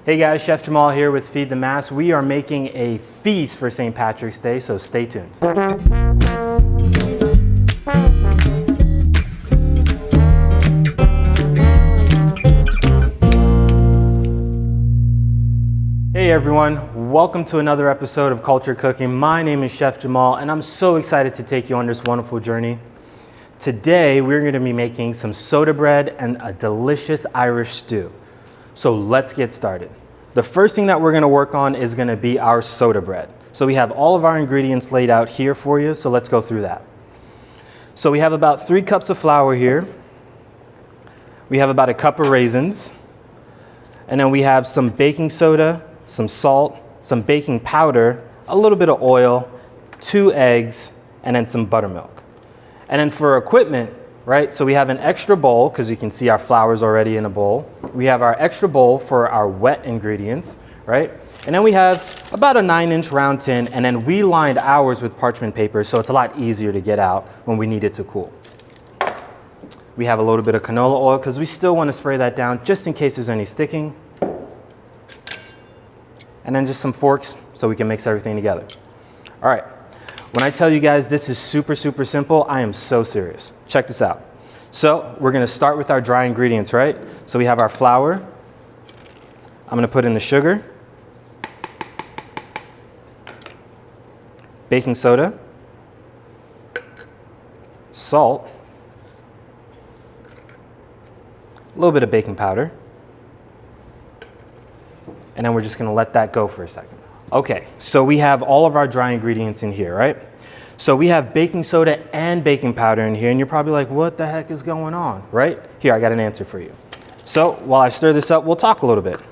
Hey guys, Chef Jamal here with Feed the Mass. We are making a feast for St. Patrick's Day, so stay tuned. Hey everyone, welcome to another episode of Culture Cooking. My name is Chef Jamal and I'm so excited to take you on this wonderful journey. Today we're going to be making some soda bread and a delicious Irish stew. So let's get started. The first thing that we're going to work on is going to be our soda bread. So we have all of our ingredients laid out here for you, so let's go through that. So we have about 3 cups of flour here. We have about a cup of raisins. And then we have some baking soda, some salt, some baking powder, a little bit of oil, 2 eggs, and then some buttermilk. And then for equipment, right, so we have an extra bowl, because you can see our flour's already in a bowl. We have our extra bowl for our wet ingredients, right? And then we have about a 9-inch round tin, and then we lined ours with parchment paper, so it's a lot easier to get out when we need it to cool. We have a little bit of canola oil, because we still want to spray that down, just in case there's any sticking. And then just some forks, so we can mix everything together. All right. When I tell you guys this is super, super simple, I am so serious. Check this out. So we're gonna start with our dry ingredients, right? So we have our flour. I'm gonna put in the sugar, baking soda, salt, a little bit of baking powder, and then we're just gonna let that go for a second. Okay, so we have all of our dry ingredients in here, right? So we have baking soda and baking powder in here, and you're probably like, what the heck is going on, right? Here, I got an answer for you. So while I stir this up, we'll talk a little bit.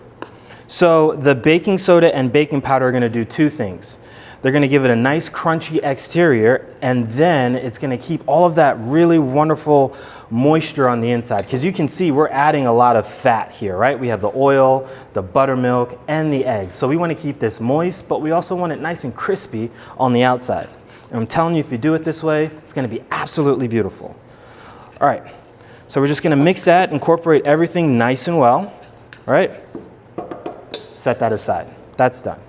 So the baking soda and baking powder are gonna do 2 things. They're gonna give it a nice crunchy exterior, and then it's gonna keep all of that really wonderful moisture on the inside. Because you can see we're adding a lot of fat here, right? We have the oil, the buttermilk, and the eggs. So we wanna keep this moist, but we also want it nice and crispy on the outside. And I'm telling you, if you do it this way, it's gonna be absolutely beautiful. All right, so we're just gonna mix that, incorporate everything nice and well, all right? Set that aside, that's done.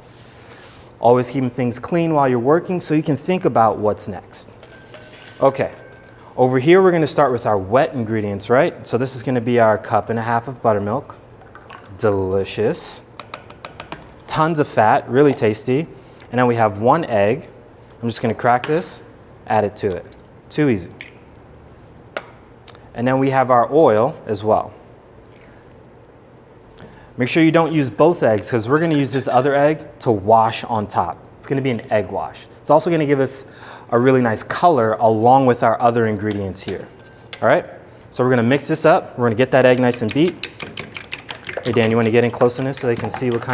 Always keeping things clean while you're working so you can think about what's next. Okay, over here we're gonna start with our wet ingredients, right? So this is gonna be our 1.5 cups of buttermilk. Delicious. Tons of fat, really tasty. And then we have 1 egg. I'm just gonna crack this, add it to it. Too easy. And then we have our oil as well. Make sure you don't use both eggs, because we're gonna use this other egg to wash on top. It's gonna be an egg wash. It's also gonna give us a really nice color along with our other ingredients here. All right, so we're gonna mix this up. We're gonna get that egg nice and beat. Hey Dan, you wanna get in close on this so they can see what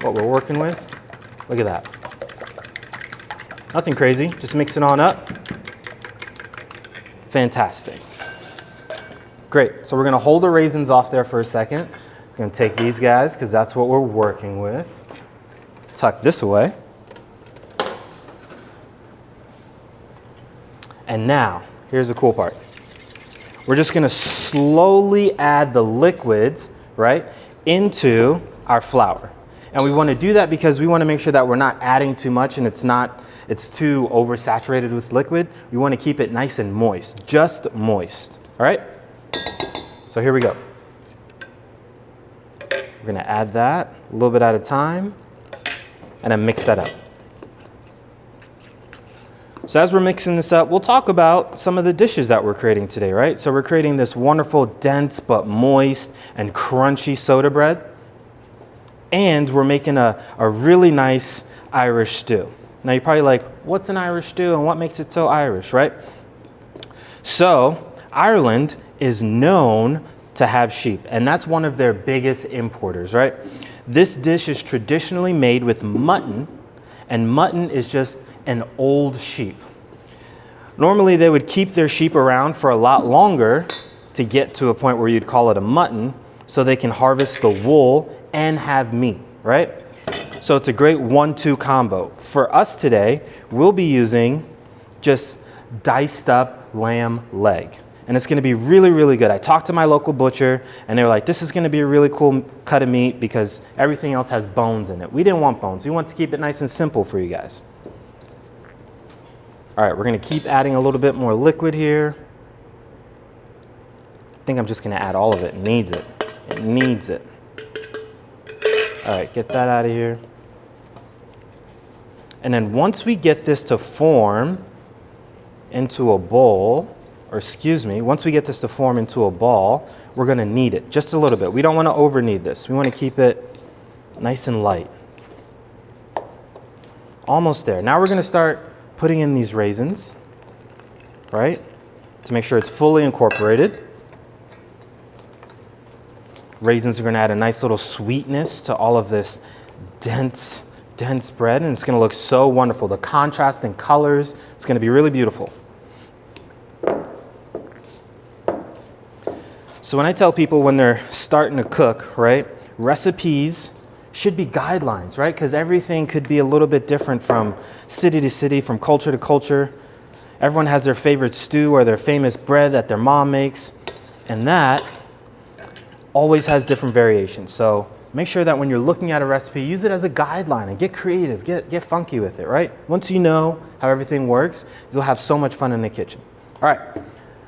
we're working with? Look at that. Nothing crazy, just mix it on up. Fantastic. Great, so we're gonna hold the raisins off there for a second. We're gonna take these guys, because that's what we're working with. Tuck this away. And now, here's the cool part. We're just gonna slowly add the liquids, right, into our flour. And we wanna do that because we wanna make sure that we're not adding too much and it's too oversaturated with liquid. We wanna keep it nice and moist, just moist, all right? So here we go. We're gonna add that a little bit at a time and then mix that up. So as we're mixing this up, we'll talk about some of the dishes that we're creating today, right? So we're creating this wonderful, dense but moist and crunchy soda bread. And we're making a really nice Irish stew. Now you're probably like, what's an Irish stew and what makes it so Irish, right? So Ireland is known to have sheep, and that's one of their biggest importers, right? This dish is traditionally made with mutton, and mutton is just an old sheep. Normally they would keep their sheep around for a lot longer to get to a point where you'd call it a mutton, so they can harvest the wool and have meat, right? So it's a great 1-2 combo. For us today, we'll be using just diced up lamb leg. and it's gonna be really, really good. I talked to my local butcher, and they were like, this is gonna be a really cool cut of meat because everything else has bones in it. We didn't want bones. We want to keep it nice and simple for you guys. All right, we're gonna keep adding a little bit more liquid here. I think I'm just gonna add all of it. It needs it. It needs it. All right, get that out of here. And then once we get this to form into a bowl, or excuse me, once we get this to form into a ball, we're gonna knead it just a little bit. We don't wanna over knead this. We wanna keep it nice and light. Almost there. Now we're gonna start putting in these raisins, right? To make sure it's fully incorporated. Raisins are gonna add a nice little sweetness to all of this dense bread, and it's gonna look so wonderful. The contrast in colors, it's gonna be really beautiful. So when I tell people when they're starting to cook, right, recipes should be guidelines, right? Because everything could be a little bit different from city to city, from culture to culture. Everyone has their favorite stew or their famous bread that their mom makes, and that always has different variations. So make sure that when you're looking at a recipe, use it as a guideline and get creative, get funky with it, right? Once you know how everything works, you'll have so much fun in the kitchen. All right,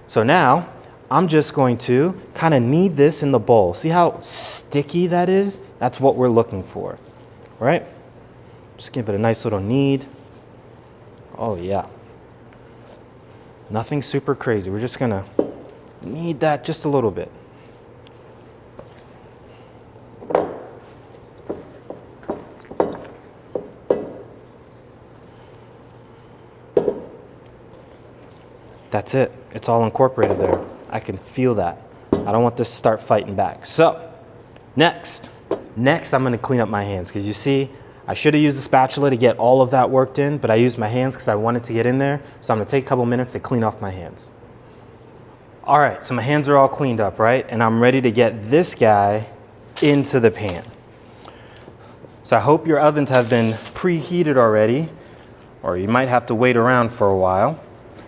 so now I'm just going to kind of knead this in the bowl. See how sticky that is? That's what we're looking for, right? Just give it a nice little knead. Oh yeah. Nothing super crazy. We're just gonna knead that just a little bit. That's it. It's all incorporated there. I can feel that. I don't want this to start fighting back. So, next I'm gonna clean up my hands, because you see, I should have used a spatula to get all of that worked in, but I used my hands because I wanted to get in there. So I'm gonna take a couple minutes to clean off my hands. All right, so my hands are all cleaned up, right? And I'm ready to get this guy into the pan. So I hope your ovens have been preheated already, or you might have to wait around for a while.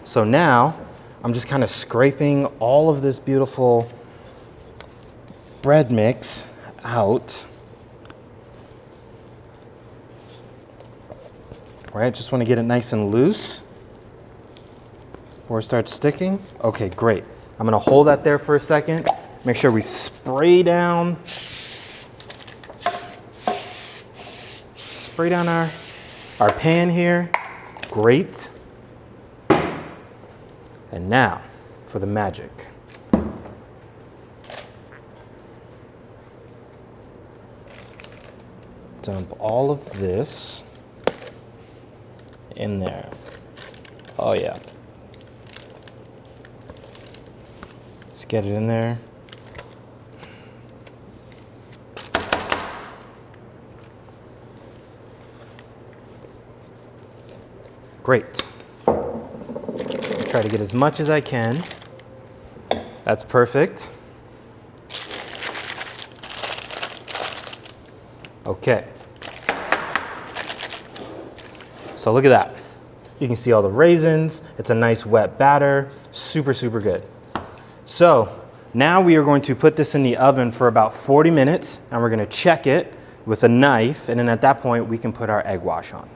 So now I'm just kind of scraping all of this beautiful bread mix out. Right, just want to get it nice and loose before it starts sticking. Okay, great. I'm gonna hold that there for a second. Make sure we spray down our pan here. Great. And now for the magic. Dump all of this in there. Oh yeah. Let's get it in there. Great. Try to get as much as I can. That's perfect. Okay. So look at that. You can see all the raisins. It's a nice wet batter. Super, super good. So now we are going to put this in the oven for about 40 minutes, and we're going to check it with a knife, and then at that point we can put our egg wash on.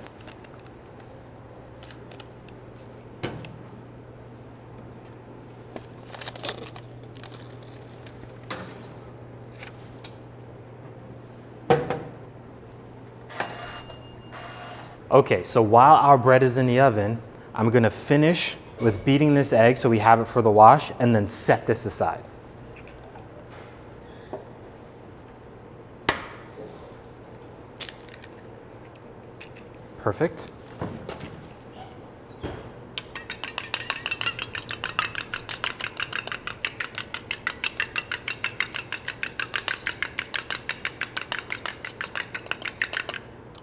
Okay, so while our bread is in the oven, I'm gonna finish with beating this egg so we have it for the wash, and then set this aside. Perfect.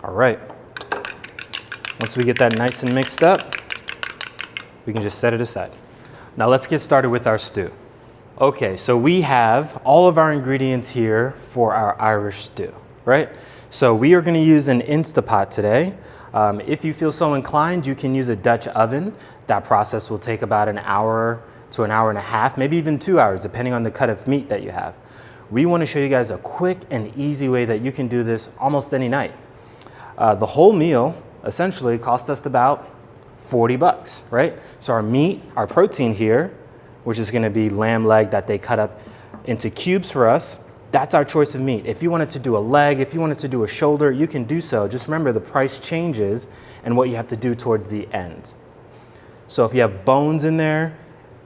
All right. Once we get that nice and mixed up, we can just set it aside. Now let's get started with our stew. Okay, so we have all of our ingredients here for our Irish stew, right? So we are gonna use an Instapot today. If you feel so inclined, you can use a Dutch oven. That process will take about an hour to an hour and a half, maybe even 2 hours, depending on the cut of meat that you have. We want to show you guys a quick and easy way that you can do this almost any night. The whole meal essentially cost us about 40 bucks, right? So our meat, our protein here, which is going to be lamb leg that they cut up into cubes for us, that's our choice of meat. If you wanted to do a leg, if you wanted to do a shoulder, you can do so. Just remember the price changes and what you have to do towards the end. So if you have bones in there,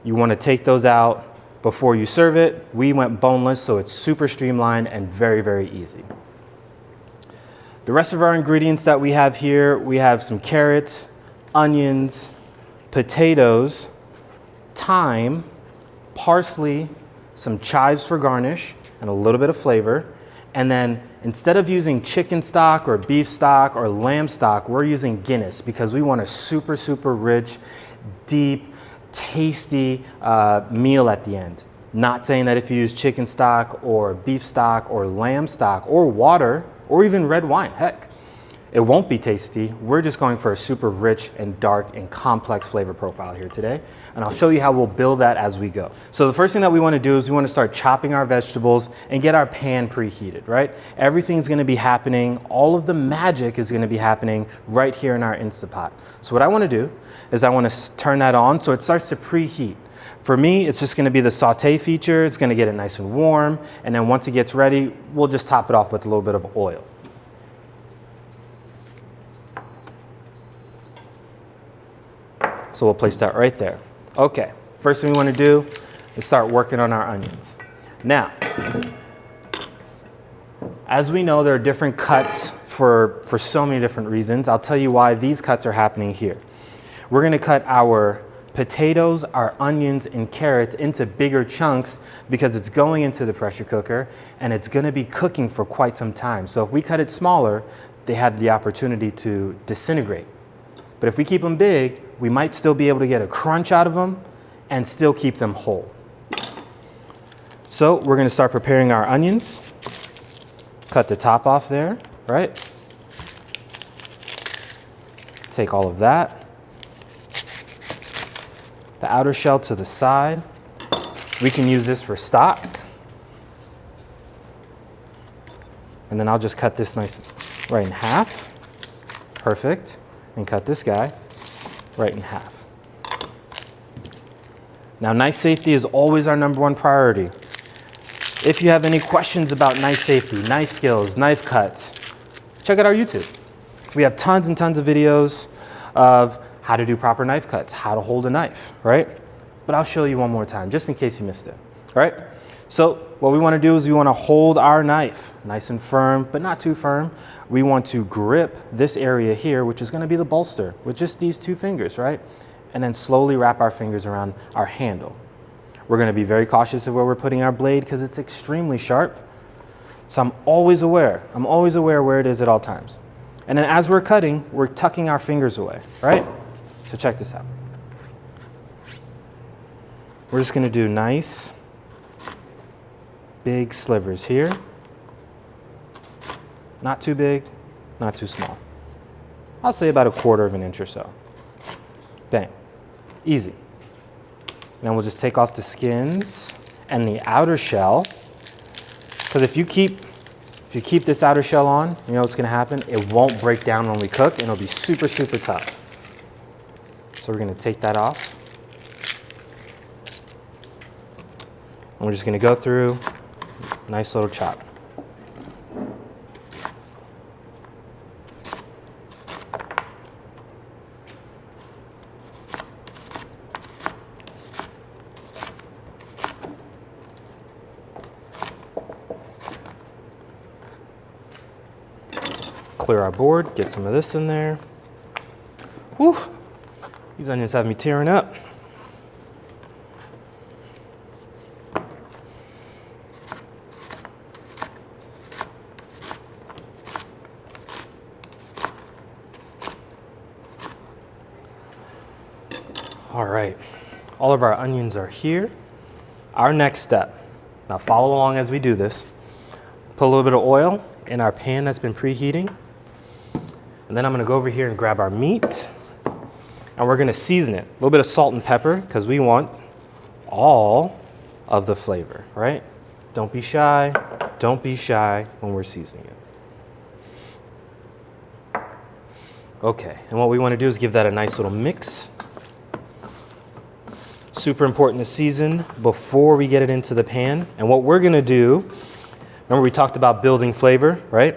you want to take those out before you serve it. We went boneless, so it's super streamlined and very, very easy. The rest of our ingredients that we have here, we have some carrots, onions, potatoes, thyme, parsley, some chives for garnish, and a little bit of flavor. And then instead of using chicken stock or beef stock or lamb stock, we're using Guinness because we want a super, super rich, deep, tasty meal at the end. Not saying that if you use chicken stock or beef stock or lamb stock or water or even red wine, heck, it won't be tasty. We're just going for a super rich and dark and complex flavor profile here today. And I'll show you how we'll build that as we go. So the first thing that we want to do is we want to start chopping our vegetables and get our pan preheated, right? Everything's going to be happening. All of the magic is going to be happening right here in our Instapot. So what I want to do is I want to turn that on so it starts to preheat. For me, it's just going to be the saute feature. It's going to get it nice and warm. And then once it gets ready, we'll just top it off with a little bit of oil. So we'll place that right there. Okay, first thing we want to do is start working on our onions. Now, as we know, there are different cuts for so many different reasons. I'll tell you why these cuts are happening here. We're going to cut our potatoes, our onions, and carrots into bigger chunks because it's going into the pressure cooker and it's going to be cooking for quite some time. So if we cut it smaller, they have the opportunity to disintegrate. But if we keep them big, we might still be able to get a crunch out of them and still keep them whole. So we're going to start preparing our onions. Cut the top off there, right? Take all of that. The outer shell to the side. We can use this for stock. And then I'll just cut this nice right in half. Perfect. And cut this guy right in half. Now, knife safety is always our #1 priority. If you have any questions about knife safety, knife skills, knife cuts, check out our YouTube. We have tons and tons of videos of how to do proper knife cuts, how to hold a knife, right? But I'll show you one more time, just in case you missed it, all right? So what we want to do is we want to hold our knife nice and firm, but not too firm. We want to grip this area here, which is going to be the bolster, with just these 2 fingers, right? And then slowly wrap our fingers around our handle. We're going to be very cautious of where we're putting our blade because it's extremely sharp. So I'm always aware where it is at all times. And then as we're cutting, we're tucking our fingers away, right? So check this out. We're just going to do nice, big slivers here. Not too big, not too small. I'll say about 1/4 of an inch or so. Bang. Easy. Then we'll just take off the skins and the outer shell. Because if you keep this outer shell on, you know what's going to happen? It won't break down when we cook, and it'll be super, super tough. So we're going to take that off. And we're just going to go through, nice little chop. Clear our board, get some of this in there. Whew, these onions have me tearing up. All right, all of our onions are here. Our next step, now follow along as we do this. Put a little bit of oil in our pan that's been preheating. And then I'm gonna go over here and grab our meat, and we're gonna season it. A little bit of salt and pepper, because we want all of the flavor, right? Don't be shy. Don't be shy when we're seasoning it. Okay, and what we want to do is give that a nice little mix. Super important to season before we get it into the pan. And what we're going to do, remember we talked about building flavor, right?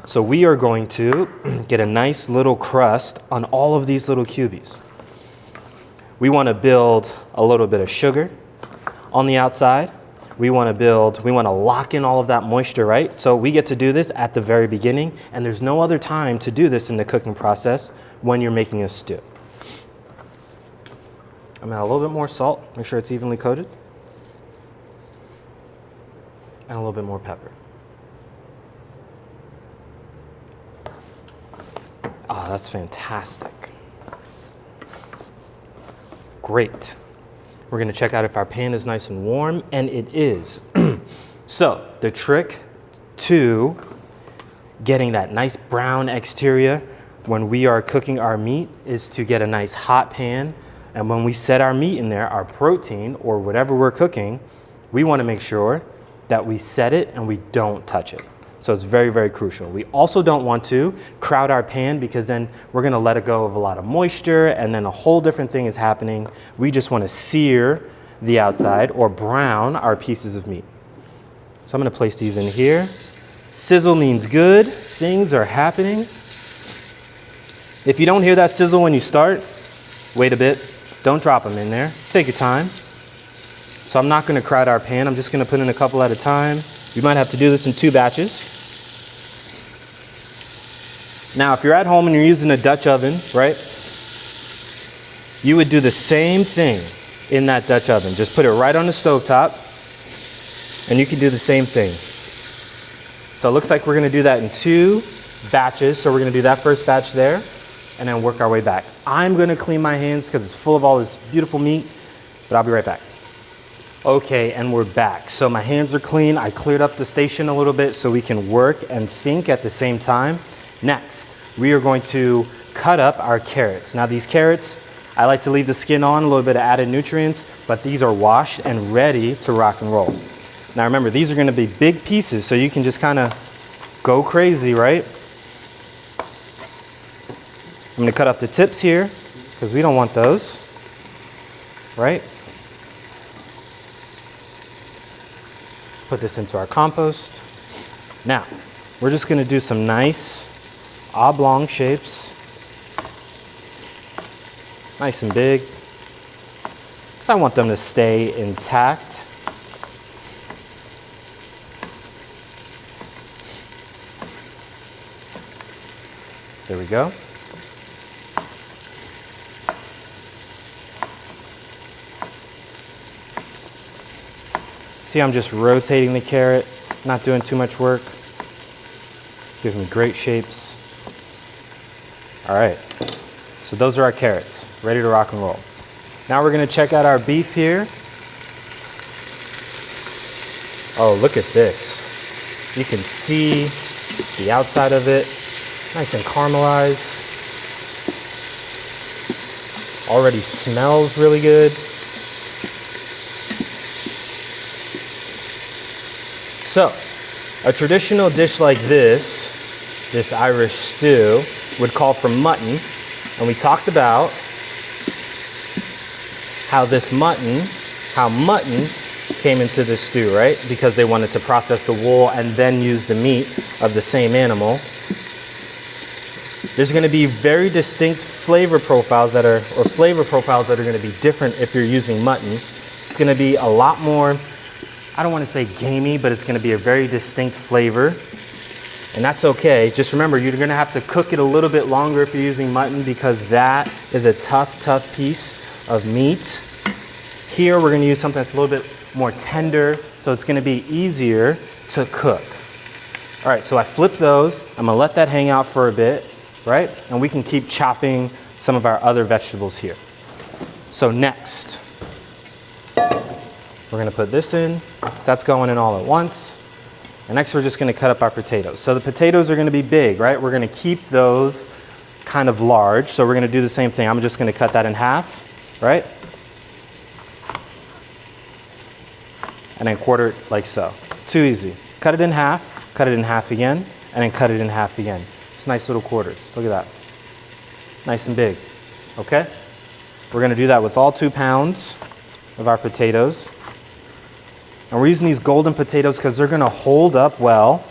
So we are going to get a nice little crust on all of these little cubies. We want to build a little bit of sugar on the outside. We want to lock in all of that moisture, right? So we get to do this at the very beginning, and there's no other time to do this in the cooking process when you're making a stew. I'm gonna add a little bit more salt, make sure it's evenly coated, and a little bit more pepper. Ah, that's fantastic. Great. We're gonna check out if our pan is nice and warm, and it is. So the trick to getting that nice brown exterior when we are cooking our meat is to get a nice hot pan. And when we set our meat in there, our protein or whatever we're cooking, we wanna make sure that we set it and we don't touch it. So it's very, very crucial. We also don't want to crowd our pan because then we're gonna let it go of a lot of moisture and then a whole different thing is happening. We just wanna sear the outside or brown our pieces of meat. So I'm gonna place these in here. Sizzle means good, things are happening. If you don't hear that sizzle when you start, wait a bit, don't drop them in there, take your time. So I'm not gonna crowd our pan, I'm just gonna put in a couple at a time. You might have to do this in 2 batches. Now, if you're at home and you're using a Dutch oven, right? You would do the same thing in that Dutch oven. Just put it right on the stovetop and you can do the same thing. So it looks like we're gonna do that in 2 batches. So we're gonna do that first batch there and then work our way back. I'm gonna clean my hands because it's full of all this beautiful meat, but I'll be right back. Okay, and we're back. So my hands are clean. I cleared up the station a little bit so we can work and think at the same time. Next, we are going to cut up our carrots. Now these carrots, I like to leave the skin on, a little bit of added nutrients, but these are washed and ready to rock and roll. Now remember, these are gonna be big pieces, so you can just kind of go crazy, right? I'm gonna cut up the tips here, because we don't want those, right? Put this into our compost. Now, we're just gonna do some nice oblong shapes. Nice and big. Because I want them to stay intact. There we go. See, I'm just rotating the carrot, not doing too much work. Gives me great shapes. All right, so those are our carrots, ready to rock and roll. Now we're gonna check out our beef here. Oh, look at this. You can see the outside of it, nice and caramelized. Already smells really good. So, a traditional dish like this Irish stew, would call for mutton. And we talked about how mutton came into the stew, right? Because they wanted to process the wool and then use the meat of the same animal. There's gonna be very distinct flavor profiles that are gonna be different if you're using mutton. It's gonna be a lot more, I don't wanna say gamey, but it's gonna be a very distinct flavor. And that's okay. Just remember, you're gonna have to cook it a little bit longer if you're using mutton because that is a tough piece of meat. Here, we're gonna use something that's a little bit more tender, so it's gonna be easier to cook. All right, so I flip those. I'm gonna let that hang out for a bit, right? And we can keep chopping some of our other vegetables here. So next, we're gonna put this in. That's going in all at once. And next we're just gonna cut up our potatoes. So the potatoes are gonna be big, right? We're gonna keep those kind of large. So we're gonna do the same thing. I'm just gonna cut that in half, right? and then quarter it like so. Too easy. Cut it in half again, and then cut it in half again. Just nice little quarters. Look at that. Nice and big, okay? We're gonna do that with all 2 pounds of our potatoes. And we're using these golden potatoes because they're gonna hold up well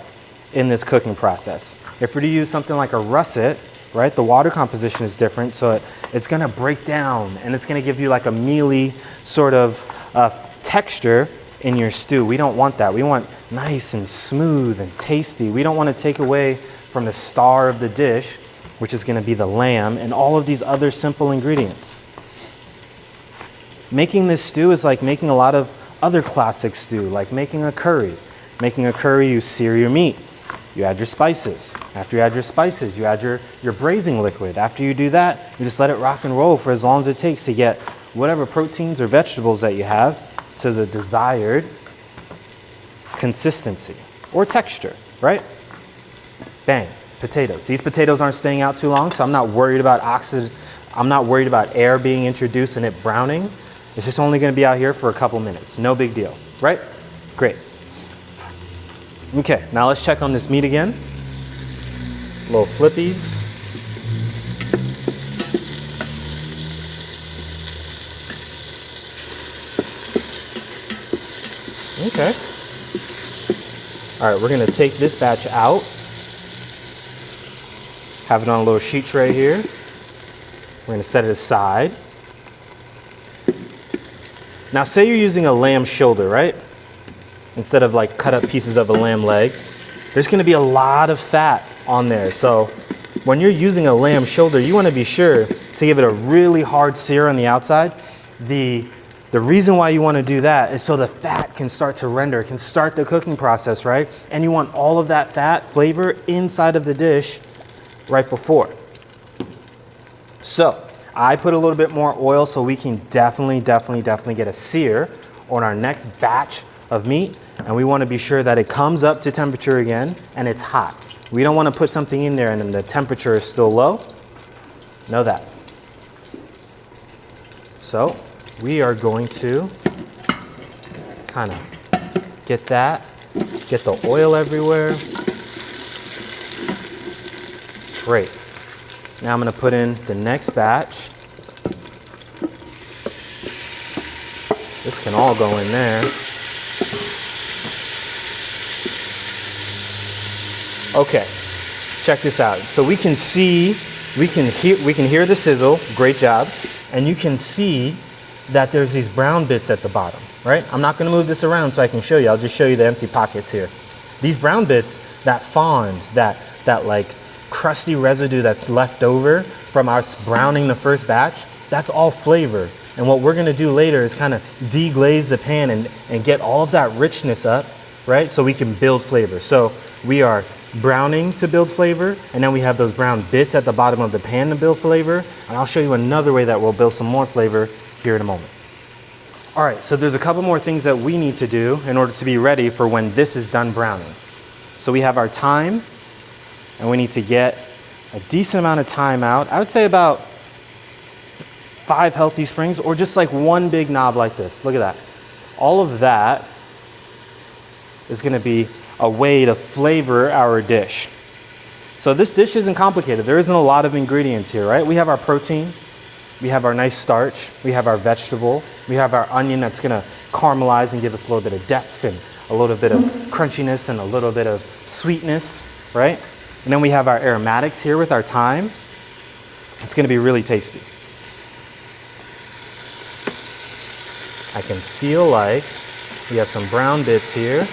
in this cooking process. If we're to use something like a russet, right, the water composition is different, so it's gonna break down and it's gonna give you like a mealy sort of texture in your stew. We don't want that. We want nice and smooth and tasty. We don't want to take away from the star of the dish, which is gonna be the lamb and all of these other simple ingredients. Making this stew is like making a lot of other classic stew, like making a curry. Making a curry, you sear your meat. You add your spices. After you add your spices, you add your braising liquid. After you do that, you just let it rock and roll for as long as it takes to get whatever proteins or vegetables that you have to the desired consistency or texture, right? Bang, potatoes. These potatoes aren't staying out too long, so I'm not worried about I'm not worried about air being introduced and it browning. It's just only gonna be out here for a couple minutes. No big deal, right? Great. Okay, now let's check on this meat again. Little flippies. Okay. All right, we're gonna take this batch out. Have it on a little sheet tray here. We're gonna set it aside. Now say you're using a lamb shoulder, right? Instead of like cut up pieces of a lamb leg, there's gonna be a lot of fat on there. So when you're using a lamb shoulder, you wanna be sure to give it a really hard sear on the outside. The reason why you wanna do that is so the fat can start to render, can start the cooking process, right? And you want all of that fat flavor inside of the dish right before. So I put a little bit more oil so we can definitely get a sear on our next batch of meat. And we want to be sure that it comes up to temperature again and it's hot. We don't want to put something in there and then the temperature is still low. Know that. So we are going to kind of get the oil everywhere. Great. Now I'm going to put in the next batch. This can all go in there. Okay, check this out. So we can see, we can hear the sizzle. Great job. And you can see that there's these brown bits at the bottom, right? I'm not going to move this around so I can show you. I'll just show you the empty pockets here. These brown bits, that fond, that like crusty residue that's left over from us browning the first batch, that's all flavor. And what we're gonna do later is kind of deglaze the pan and get all of that richness up, right? So we can build flavor. So we are browning to build flavor, and then we have those brown bits at the bottom of the pan to build flavor. And I'll show you another way that we'll build some more flavor here in a moment. All right, so there's a couple more things that we need to do in order to be ready for when this is done browning. So we have our thyme, and we need to get a decent amount of thyme out. I would say about 5 healthy springs, or just like one big knob like this. Look at that. All of that is gonna be a way to flavor our dish. So this dish isn't complicated. There isn't a lot of ingredients here, right? We have our protein, we have our nice starch, we have our vegetable, we have our onion that's gonna caramelize and give us a little bit of depth and a little bit of crunchiness and a little bit of sweetness, right? And then we have our aromatics here with our thyme. It's gonna be really tasty. I can feel like we have some brown bits here.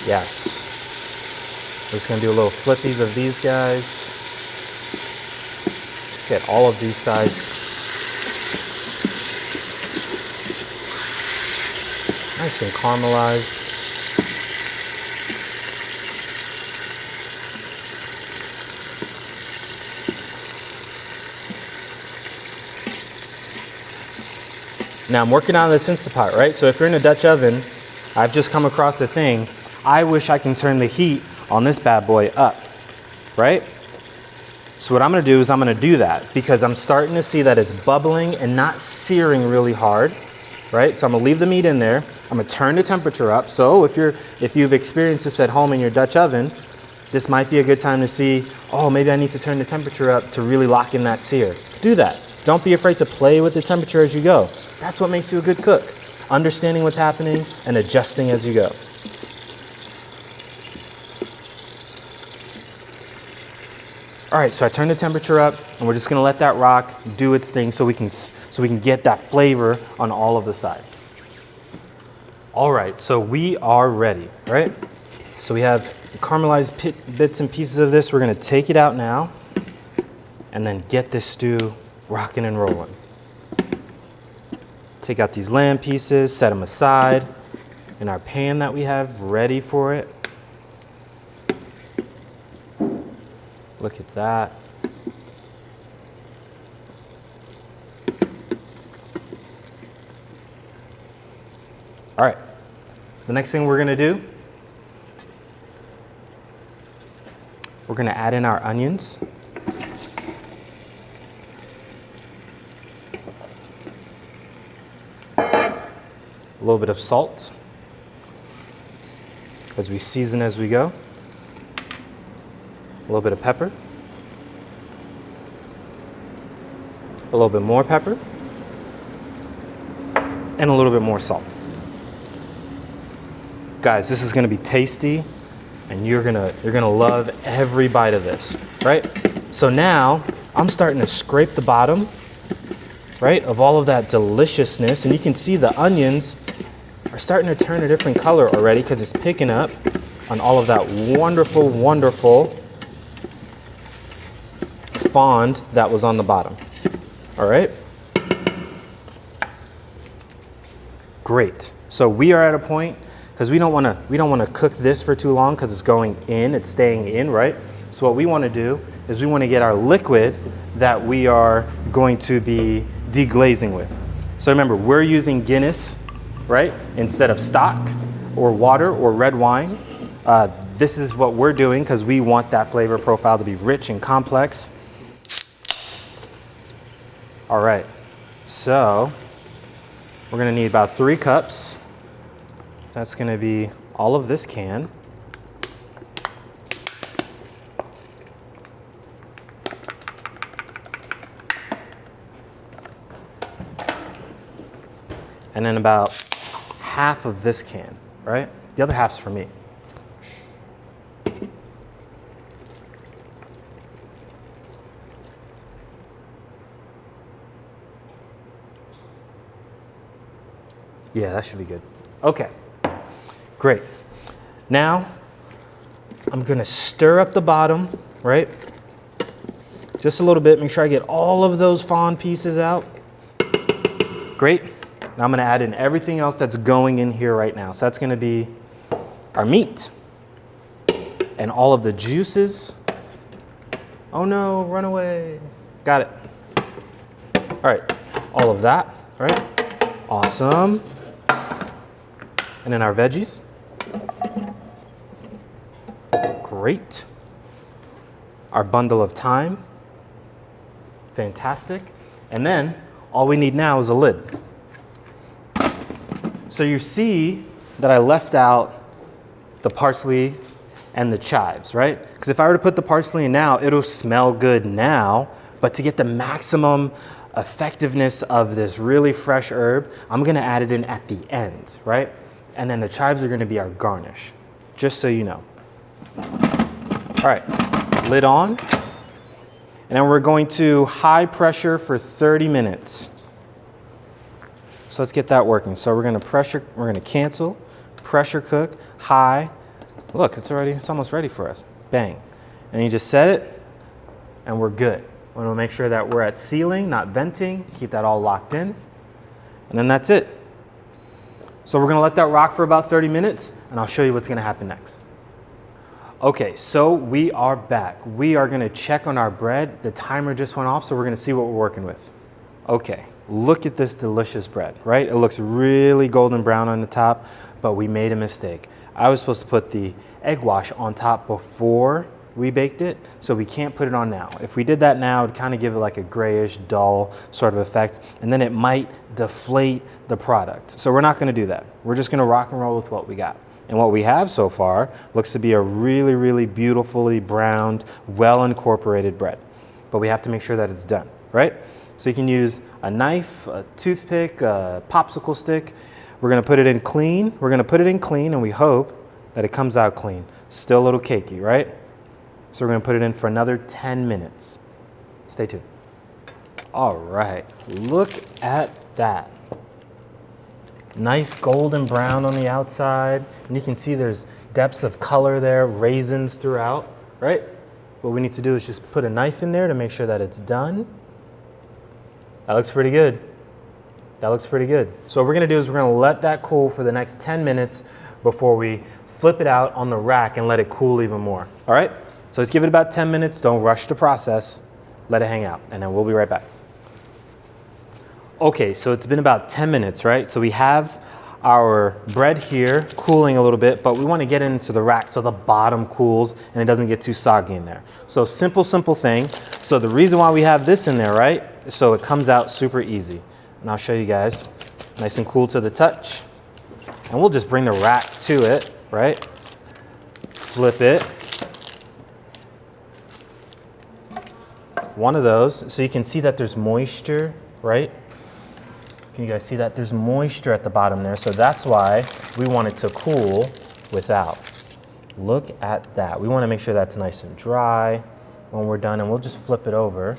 Yes. We're just gonna do a little flippies of these guys. Get all of these sides. Nice and caramelized. Now I'm working on this Instapot, right? So if you're in a Dutch oven, I've just come across the thing. I wish I can turn the heat on this bad boy up, right? So what I'm gonna do is I'm gonna do that because I'm starting to see that it's bubbling and not searing really hard, right? So I'm gonna leave the meat in there. I'm gonna turn the temperature up. So if you've experienced this at home in your Dutch oven, this might be a good time to see, oh, maybe I need to turn the temperature up to really lock in that sear. Do that. Don't be afraid to play with the temperature as you go. That's what makes you a good cook. Understanding what's happening and adjusting as you go. All right, so I turned the temperature up and we're just gonna let that rock do its thing so we can get that flavor on all of the sides. All right, so we are ready, right? So we have caramelized bits and pieces of this. We're gonna take it out now and then get this stew rocking and rolling. Take out these lamb pieces, set them aside in our pan that we have ready for it. Look at that. All right, the next thing we're gonna do, we're gonna add in our onions. A little bit of salt as we season as we go. A little bit of pepper. A little bit more pepper. And a little bit more salt. Guys, this is gonna be tasty and you're gonna love every bite of this, right? So now I'm starting to scrape the bottom, right, of all of that deliciousness, and you can see the onions are starting to turn a different color already because it's picking up on all of that wonderful, wonderful fond that was on the bottom. All right? Great. So we are at a point, because we don't want to cook this for too long because it's going in, it's staying in, right? So what we want to do is we want to get our liquid that we are going to be deglazing with. So remember, we're using Guinness, right? Instead of stock or water or red wine. This is what we're doing because we want that flavor profile to be rich and complex. All right, so we're gonna need about 3 cups. That's gonna be all of this can. And then about half of this can, right? The other half's for me. Yeah, that should be good. Okay, great. Now, I'm gonna stir up the bottom, right? Just a little bit, make sure I get all of those fond pieces out. Great. Now I'm gonna add in everything else that's going in here right now. So that's gonna be our meat and all of the juices. Oh no, run away. Got it. All right, all of that, right? Awesome. And then our veggies. Great. Our bundle of thyme. Fantastic. And then all we need now is a lid. So you see that I left out the parsley and the chives, right? Because if I were to put the parsley in now, it'll smell good now, but to get the maximum effectiveness of this really fresh herb, I'm gonna add it in at the end, right? And then the chives are gonna be our garnish, just so you know. All right, lid on. And then we're going to high pressure for 30 minutes. So let's get that working. So we're gonna cancel, pressure cook, high. Look, it's almost ready for us. Bang. And you just set it, and we're good. We wanna make sure that we're at sealing, not venting, keep that all locked in. And then that's it. So we're gonna let that rock for about 30 minutes, and I'll show you what's gonna happen next. Okay, so we are back. We are gonna check on our bread. The timer just went off, so we're gonna see what we're working with. Okay, look at this delicious bread, right? It looks really golden brown on the top, but we made a mistake. I was supposed to put the egg wash on top before we baked it, so we can't put it on now. If we did that now, it'd kind of give it like a grayish, dull sort of effect, and then it might deflate the product. So we're not gonna do that. We're just gonna rock and roll with what we got. And what we have so far looks to be a really, really beautifully browned, well incorporated bread. But we have to make sure that it's done, right? So you can use a knife, a toothpick, a popsicle stick. We're gonna put it in clean. We're gonna put it in clean and we hope that it comes out clean. Still a little cakey, right? So we're gonna put it in for another 10 minutes. Stay tuned. All right, look at that. Nice golden brown on the outside. And you can see there's depths of color there, raisins throughout, right? What we need to do is just put a knife in there to make sure that it's done. That looks pretty good. That looks pretty good. So what we're gonna do is we're gonna let that cool for the next 10 minutes before we flip it out on the rack and let it cool even more. All right? So let's give it about 10 minutes. Don't rush the process. Let it hang out, and then we'll be right back. Okay, so it's been about 10 minutes, right? So we have our bread here cooling a little bit, but we want to get into the rack so the bottom cools and it doesn't get too soggy in there. So simple thing. So the reason why we have this in there, right? So it comes out super easy. And I'll show you guys. Nice and cool to the touch. And we'll just bring the rack to it, right? Flip it. One of those, so you can see that there's moisture, right? Can you guys see that? There's moisture at the bottom there, so that's why we want it to cool without. Look at that. We want to make sure that's nice and dry when we're done, and we'll just flip it over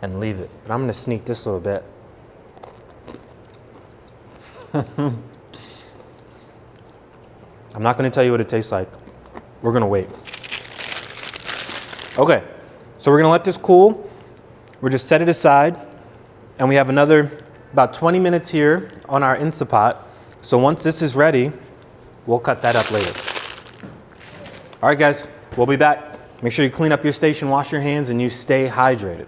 and leave it. But I'm going to sneak this a little bit. I'm not going to tell you what it tastes like. We're going to wait. Okay, so we're going to let this cool. We'll just set it aside. And we have another about 20 minutes here on our Instapot. So once this is ready, we'll cut that up later. All right, guys, we'll be back. Make sure you clean up your station, wash your hands, and you stay hydrated.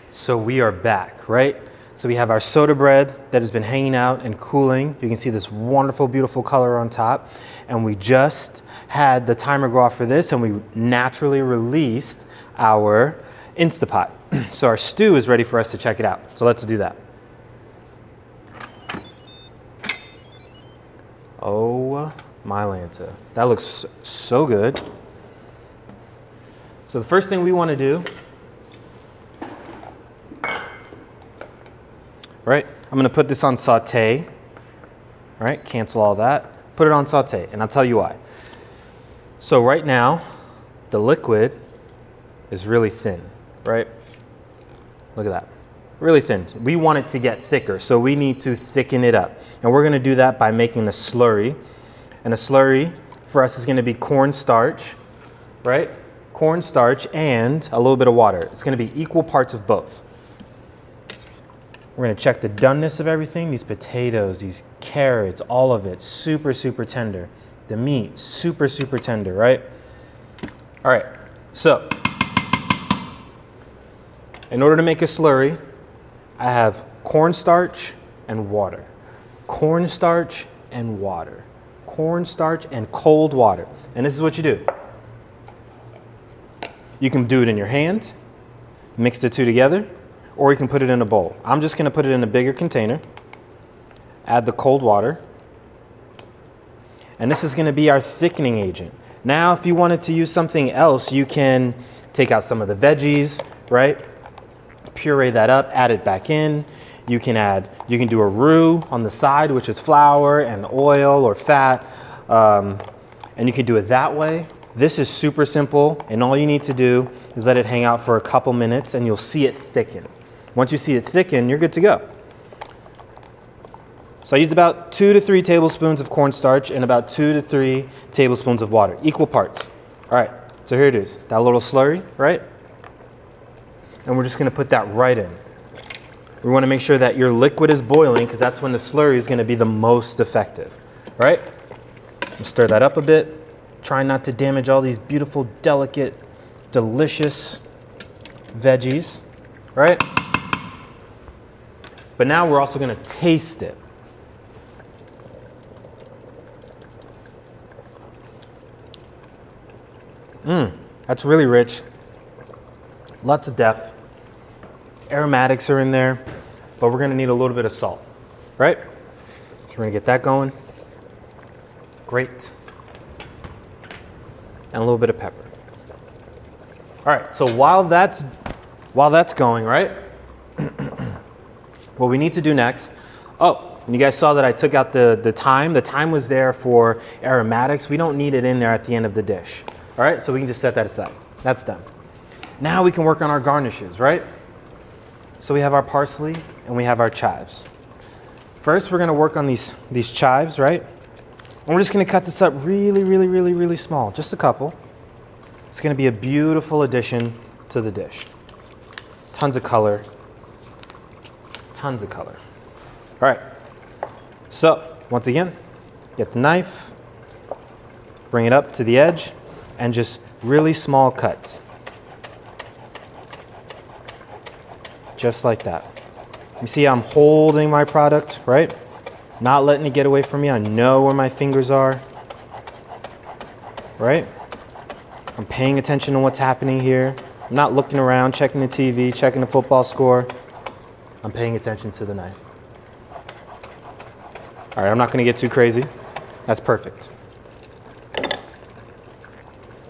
So we are back, right? So we have our soda bread that has been hanging out and cooling. You can see this wonderful, beautiful color on top. And we just had the timer go off for this, and we naturally released our Instapot. So our stew is ready for us to check it out. So let's do that. Oh my Lanta. That looks so good. So the first thing we want to do, right? I'm going to put this on saute. All right, cancel all that. Put it on saute, and I'll tell you why. So right now, the liquid is really thin, right? Look at that, really thin. We want it to get thicker, so we need to thicken it up. And we're gonna do that by making a slurry. And a slurry for us is gonna be cornstarch, right? Cornstarch and a little bit of water. It's gonna be equal parts of both. We're gonna check the doneness of everything. These potatoes, these carrots, all of it, super, super tender. The meat, super, super tender, right? All right, so in order to make a slurry, I have cornstarch and water. Cornstarch and water. Cornstarch and cold water. And this is what you do. You can do it in your hand, mix the two together, or you can put it in a bowl. I'm just gonna put it in a bigger container, add the cold water, and this is gonna be our thickening agent. Now, if you wanted to use something else, you can take out some of the veggies, right? Puree that up, add it back in. You can do a roux on the side, which is flour and oil or fat, and you can do it that way. This is super simple, and all you need to do is let it hang out for a couple minutes, and you'll see it thicken. Once you see it thicken, you're good to go. So I used about 2 to 3 tablespoons of cornstarch and about 2 to 3 tablespoons of water, equal parts. All right, so here it is, that little slurry, right? And we're just gonna put that right in. We wanna make sure that your liquid is boiling because that's when the slurry is gonna be the most effective, right? Stir that up a bit. Try not to damage all these beautiful, delicate, delicious veggies, right? But now we're also gonna taste it. That's really rich. Lots of depth. Aromatics are in there, but we're gonna need a little bit of salt, right? So we're gonna get that going. Great. And a little bit of pepper. All right, so while that's going, right? What we need to do next, and you guys saw that I took out the thyme. The thyme was there for aromatics. We don't need it in there at the end of the dish. All right, so we can just set that aside. That's done. Now we can work on our garnishes, right? So we have our parsley and we have our chives. First, we're gonna work on these chives, right? And we're just gonna cut this up really, really, really, really small, just a couple. It's gonna be a beautiful addition to the dish. Tons of color, tons of color. All right, so once again, get the knife, bring it up to the edge, and just really small cuts. Just like that. You see I'm holding my product, right? Not letting it get away from me. I know where my fingers are, right? I'm paying attention to what's happening here. I'm not looking around, checking the TV, checking the football score. I'm paying attention to the knife. All right, I'm not gonna get too crazy. That's perfect.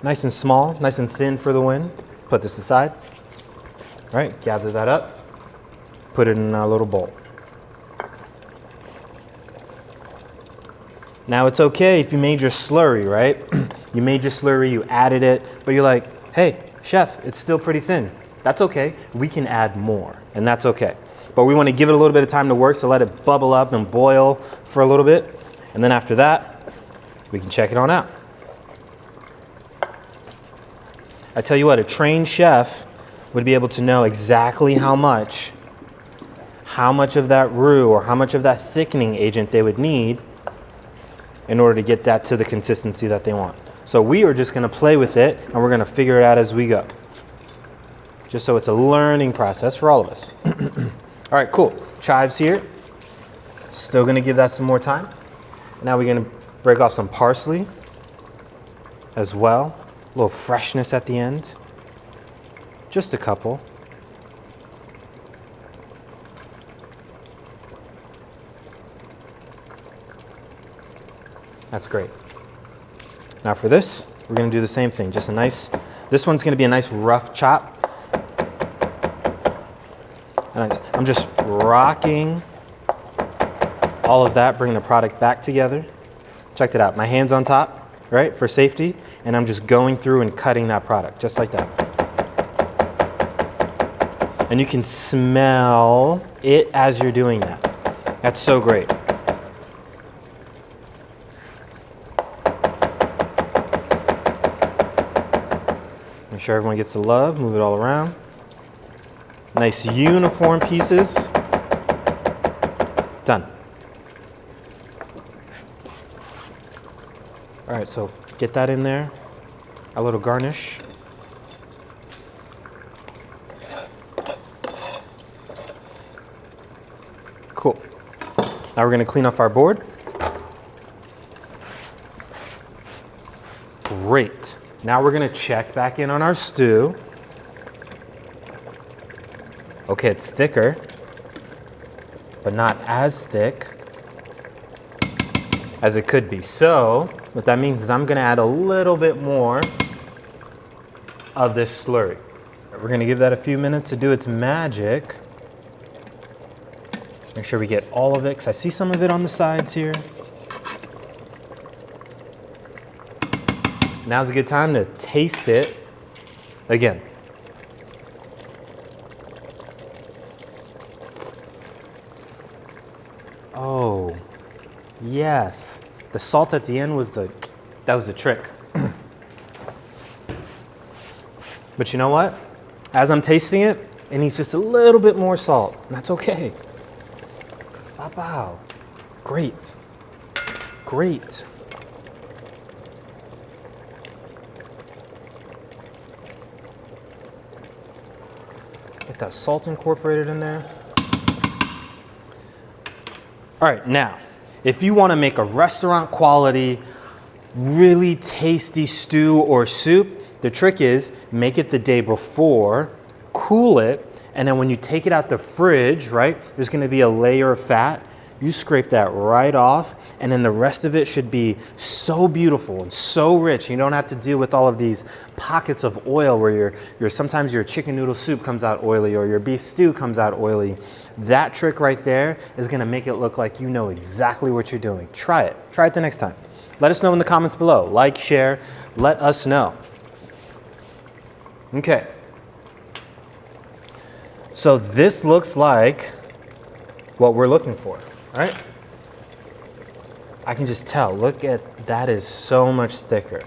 Nice and small, nice and thin for the win. Put this aside. All right, gather that up. Put it in a little bowl. Now it's okay if you made your slurry, right? You made your slurry, you added it, but you're like, hey, chef, it's still pretty thin. That's okay, we can add more, and that's okay. But we wanna give it a little bit of time to work, so let it bubble up and boil for a little bit. And then after that, we can check it on out. I tell you what, a trained chef would be able to know exactly how much of that roux or how much of that thickening agent they would need in order to get that to the consistency that they want. So we are just gonna play with it and we're gonna figure it out as we go. Just so it's a learning process for all of us. All right, cool. Chives here. Still gonna give that some more time. Now we're gonna break off some parsley as well. A little freshness at the end. Just a couple. That's great. Now for this, we're gonna do the same thing. Just a nice, this one's gonna be a nice rough chop. And I'm just rocking all of that, bring the product back together. Check it out, my hand's on top, right, for safety, and I'm just going through and cutting that product, just like that. And you can smell it as you're doing that. That's so great. Make sure everyone gets the love, move it all around. Nice uniform pieces. Done. All right, so get that in there. A little garnish. Cool. Now we're gonna clean up our board. Great. Now we're gonna check back in on our stew. Okay, it's thicker, but not as thick as it could be. So what that means is I'm gonna add a little bit more of this slurry. We're gonna give that a few minutes to do its magic. Make sure we get all of it, because I see some of it on the sides here. Now's a good time to taste it again. Oh, yes. The salt at the end was that was the trick. But you know what? As I'm tasting it, it needs just a little bit more salt. That's okay. Wow. Great. Great. Get that salt incorporated in there. All right, now, if you want to make a restaurant quality, really tasty stew or soup, The trick is make it the day before, cool it, and then when you take it out the fridge, right, there's gonna be a layer of fat. You scrape that right off, and then the rest of it should be so beautiful and so rich. You don't have to deal with all of these pockets of oil where sometimes your chicken noodle soup comes out oily or your beef stew comes out oily. That trick right there is gonna make it look like you know exactly what you're doing. Try it. Try it the next time. Let us know in the comments below. Like, share, let us know. Okay. So this looks like what we're looking for. Right? I can just tell, look at, that is so much thicker.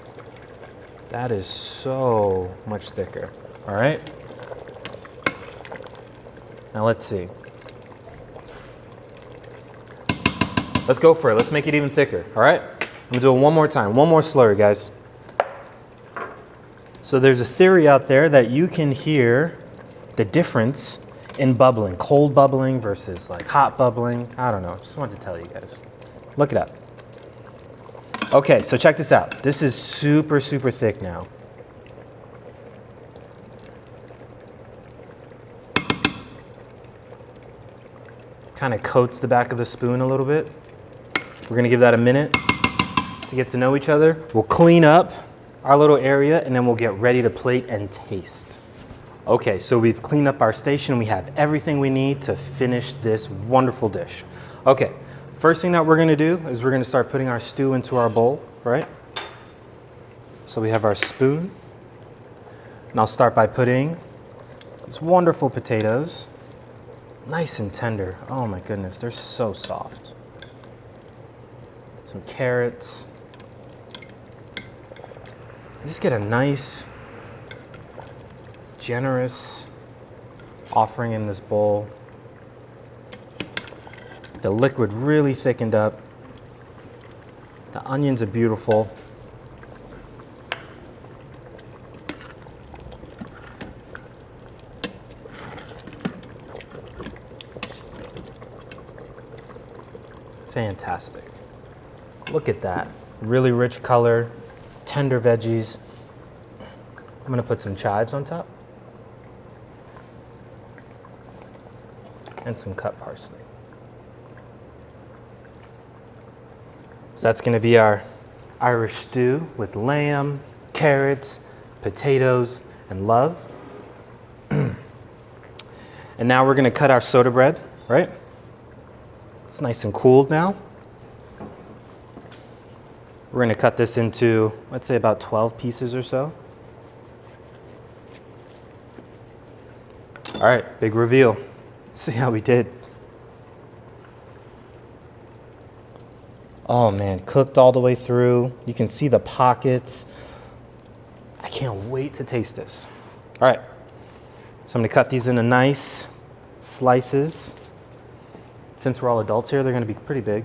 That is so much thicker, all right? Now let's see. Let's go for it, let's make it even thicker, all right? I'm gonna do it one more time, one more slurry, guys. So there's a theory out there that you can hear the difference in bubbling, cold bubbling versus like hot bubbling. I don't know, just wanted to tell you guys. Look it up. Okay, so check this out. This is super, super thick now. Kind of coats the back of the spoon a little bit. We're gonna give that a minute to get to know each other. We'll clean up our little area and then we'll get ready to plate and taste. Okay, so we've cleaned up our station. We have everything we need to finish this wonderful dish. Okay, first thing that we're gonna do is we're gonna start putting our stew into our bowl, right? So we have our spoon. And I'll start by putting these wonderful potatoes. Nice and tender. Oh my goodness, they're so soft. Some carrots. Just get a nice, generous offering in this bowl. The liquid really thickened up. The onions are beautiful. Fantastic. Look at that. Really rich color, tender veggies. I'm gonna put some chives on top. And some cut parsley. So that's gonna be our Irish stew with lamb, carrots, potatoes, and love. And now we're gonna cut our soda bread, right? It's nice and cooled now. We're gonna cut this into, let's say about 12 pieces or so. All right, big reveal. See how we did. Oh man, cooked all the way through. You can see the pockets. I can't wait to taste this. All right, so I'm gonna cut these into nice slices. Since we're all adults here, they're gonna be pretty big.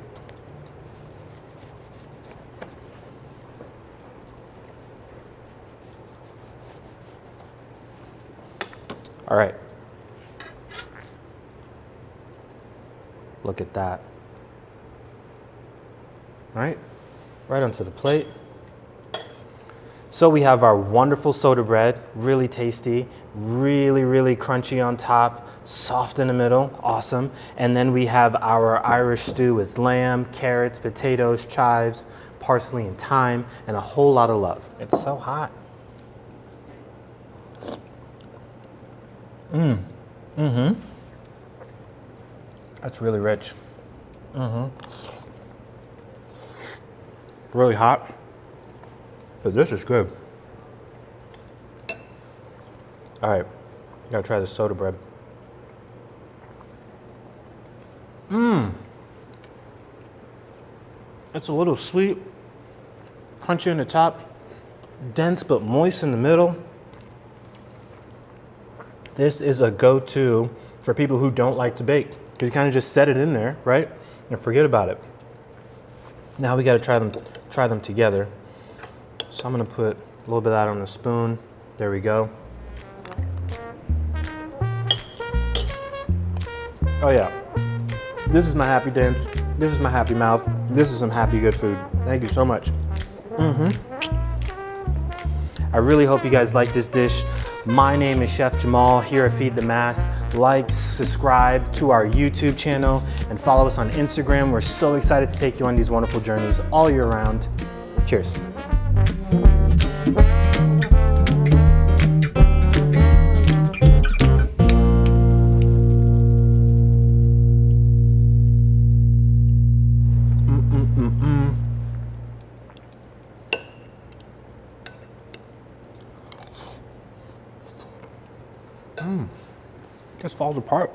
All right. Look at that. All right, right onto the plate. So we have our wonderful soda bread, really tasty, really, really crunchy on top, soft in the middle, awesome. And then we have our Irish stew with lamb, carrots, potatoes, chives, parsley and thyme, and a whole lot of love. It's so hot. That's really rich. Really hot, but this is good. All right, gotta try the soda bread. It's a little sweet, crunchy in the top, dense but moist in the middle. This is a go-to for people who don't like to bake, because you kind of just set it in there, right? And forget about it. Now we gotta try them together. So I'm gonna put a little bit of that on the spoon. There we go. Oh yeah, this is my happy dance. This is my happy mouth. This is some happy good food. Thank you so much. I really hope you guys like this dish. My name is Chef Jamal here at Feed the Mass. Like, subscribe to our YouTube channel, and follow us on Instagram. We're so excited to take you on these wonderful journeys all year round. Cheers. Just falls apart.